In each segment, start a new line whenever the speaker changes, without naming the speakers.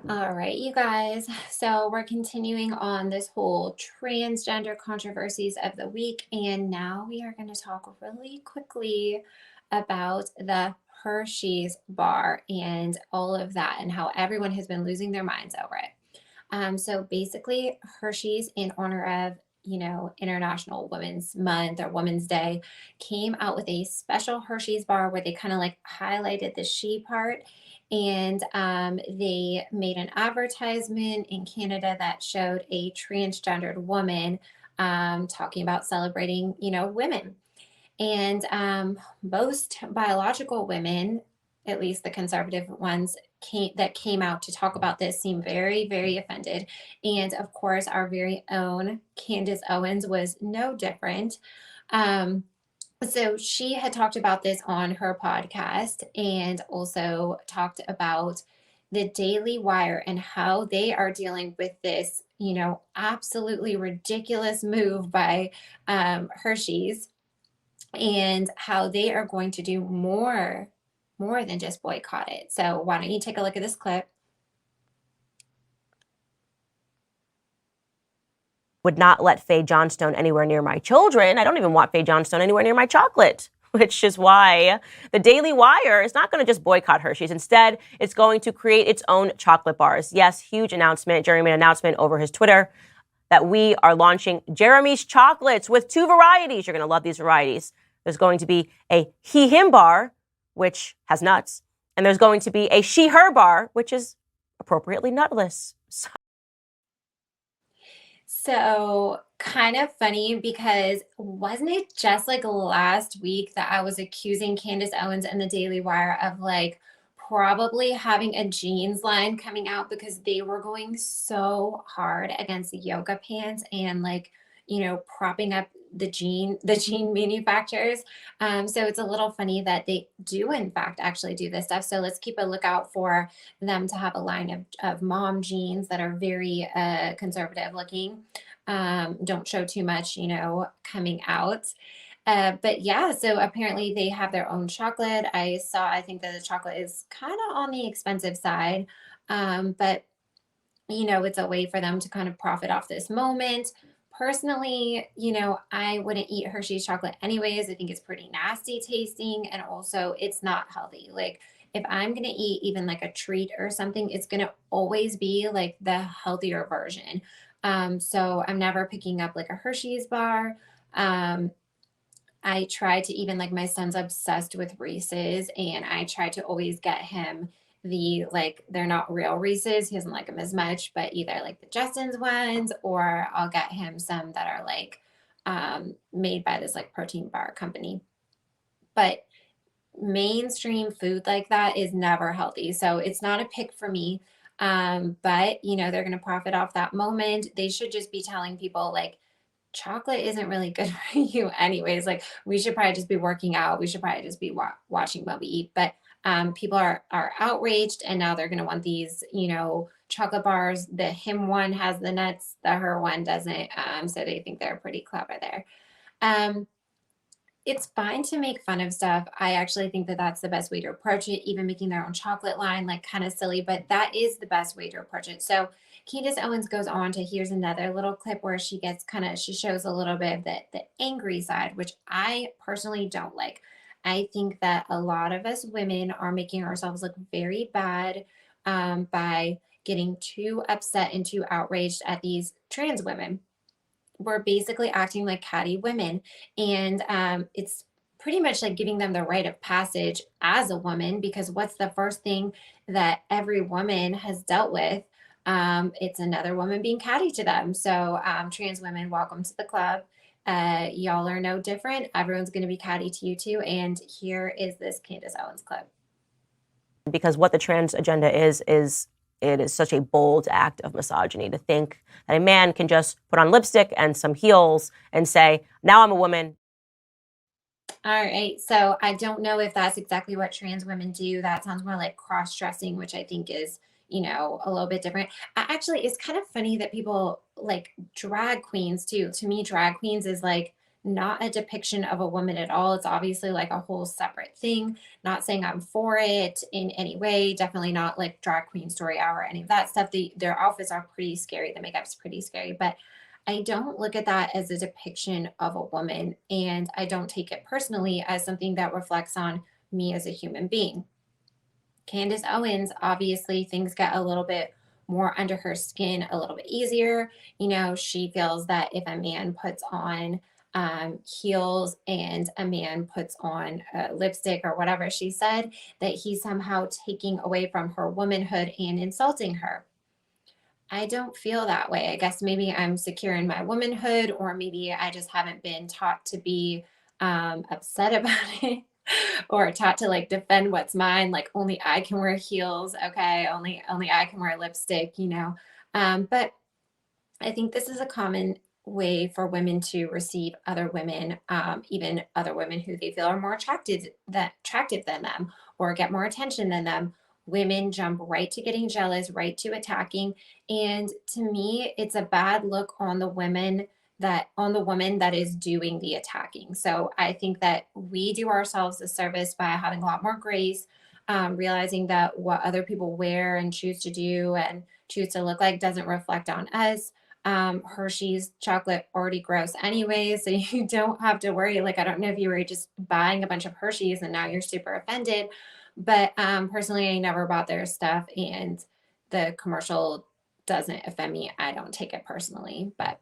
All right, you guys. So we're continuing on this whole transgender controversies of the week. And now we are going to talk really quickly about the Hershey's bar and all of that and how everyone has been losing their minds over it. So basically, Hershey's, in honor of, International Women's Month or Women's Day, came out with a special Hershey's bar where they kind of like highlighted the she part. And they made an advertisement in Canada that showed a transgendered woman talking about celebrating, women. And most biological women, at least the conservative ones, came out to talk about this seem very, very offended. And of course, our very own Candace Owens was no different. Um, so she had talked about this on her podcast and also talked about the Daily Wire and how they are dealing with this, absolutely ridiculous move by Hershey's, and how they are going to do more than just boycott it. So why don't you take a look at this clip?
Would not let Faye Johnstone anywhere near my children. I don't even want Faye Johnstone anywhere near my chocolate, which is why the Daily Wire is not going to just boycott Hershey's. Instead, it's going to create its own chocolate bars. Yes, huge announcement. Jeremy made an announcement over his Twitter that we are launching Jeremy's chocolates with 2 varieties. You're going to love these varieties. There's going to be a he-him bar, which has nuts, and there's going to be a she-her bar, which is appropriately nutless.
So kind of funny because wasn't it just like last week that I was accusing Candace Owens and the Daily Wire of like probably having a jeans line coming out because they were going so hard against the yoga pants and like, propping up the jean manufacturers. So it's a little funny that they do in fact actually do this stuff. So let's keep a lookout for them to have a line of mom jeans that are very conservative looking. Don't show too much, coming out. But yeah, so apparently they have their own chocolate. I think that the chocolate is kind of on the expensive side. But it's a way for them to kind of profit off this moment. Personally, I wouldn't eat Hershey's chocolate anyways. I think it's pretty nasty tasting and also it's not healthy. Like if I'm going to eat even like a treat or something, it's going to always be like the healthier version. So I'm never picking up like a Hershey's bar. I try to even like my son's obsessed with Reese's and I try to always get him the like they're not real Reese's. He doesn't like them as much, but either like the Justin's ones or I'll get him some that are like made by this like protein bar company. But mainstream food like that is never healthy. So it's not a pick for me. But they're going to profit off that moment. They should just be telling people like chocolate isn't really good for you anyways. Like we should probably just be working out. We should probably just be watching what we eat. But people are outraged and now they're going to want these, chocolate bars. The him one has the nuts, the her one doesn't. So they think they're pretty clever there. Um, it's fine to make fun of stuff. I actually think that that's the best way to approach it. Even making their own chocolate line, like kind of silly, but that is the best way to approach it. So Candace Owens goes on to here's another little clip where she shows a little bit of the angry side, which I personally don't like. I think that a lot of us women are making ourselves look very bad by getting too upset and too outraged at these trans women. We're basically acting like catty women. And it's pretty much like giving them the rite of passage as a woman, because what's the first thing that every woman has dealt with? It's another woman being catty to them. So trans women, welcome to the club. Y'all are no different. Everyone's going to be catty to you too. And here is this Candace Owens clip.
Because what the trans agenda is it is such a bold act of misogyny to think that a man can just put on lipstick and some heels and say, now I'm a woman.
All right. So I don't know if that's exactly what trans women do. That sounds more like cross-dressing, which I think is, a little bit different. Actually, it's kind of funny that people like drag queens too. To me, drag queens is like not a depiction of a woman at all. It's obviously like a whole separate thing. Not saying I'm for it in any way. Definitely not like drag queen story hour, any of that stuff. Their outfits are pretty scary. The makeup's pretty scary, but I don't look at that as a depiction of a woman, and I don't take it personally as something that reflects on me as a human being. Candace Owens, obviously, things get a little bit more under her skin a little bit easier. She feels that if a man puts on heels and a man puts on lipstick or whatever she said, that he's somehow taking away from her womanhood and insulting her. I don't feel that way. I guess maybe I'm secure in my womanhood, or maybe I just haven't been taught to be upset about it or taught to like defend what's mine. Like only I can wear heels. Okay. Only I can wear lipstick. But I think this is a common way for women to receive other women, even other women who they feel are more attractive than them or get more attention than them. Women jump right to getting jealous, right to attacking. And to me, it's a bad look on the woman that is doing the attacking. So I think that we do ourselves a service by having a lot more grace, realizing that what other people wear and choose to do and choose to look like doesn't reflect on us. Hershey's chocolate already gross anyway, so you don't have to worry. Like, I don't know if you were just buying a bunch of Hershey's and now you're super offended, but personally, I never bought their stuff, and the commercial doesn't offend me. I don't take it personally, but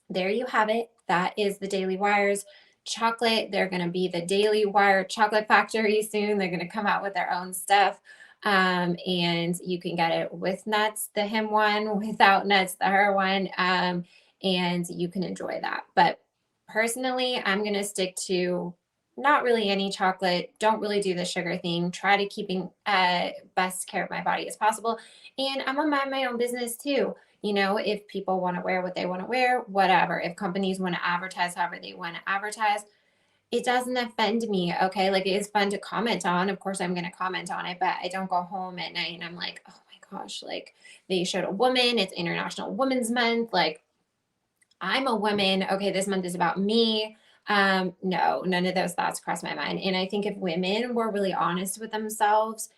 there you have it. That is the Daily Wire's chocolate. They're going to be the Daily Wire chocolate factory soon. They're going to come out with their own stuff. And you can get it with nuts, the him one, without nuts, the her one. And you can enjoy that. But personally, I'm going to stick to not really any chocolate. Don't really do the sugar thing. Try to keeping best care of my body as possible. And I'm gonna mind my own business too. If people want to wear what they want to wear, whatever. If companies want to advertise however they want to advertise, it doesn't offend me. Okay. Like, it is fun to comment on. Of course, I'm going to comment on it, but I don't go home at night and I'm like, oh my gosh, like they showed a woman. It's International Women's Month. Like, I'm a woman. Okay. This month is about me. No, none of those thoughts cross my mind. And I think if women were really honest with themselves,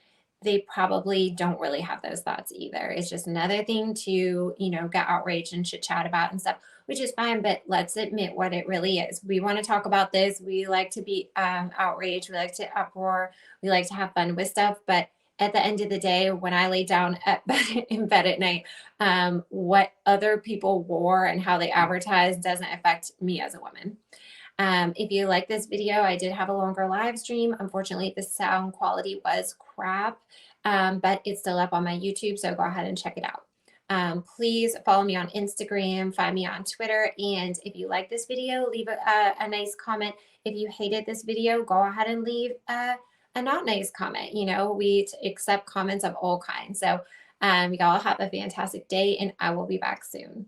they probably don't really have those thoughts either. It's just another thing to, get outraged and chit chat about and stuff, which is fine. But let's admit what it really is. We want to talk about this. We like to be outraged. We like to uproar. We like to have fun with stuff. But at the end of the day, when I lay down in bed at night, what other people wore and how they advertise doesn't affect me as a woman. If you like this video, I did have a longer live stream. Unfortunately, the sound quality was crap, but it's still up on my YouTube, so go ahead and check it out. Please follow me on Instagram, find me on Twitter, and if you like this video, leave a nice comment. If you hated this video, go ahead and leave a not nice comment. We accept comments of all kinds. So y'all have a fantastic day, and I will be back soon.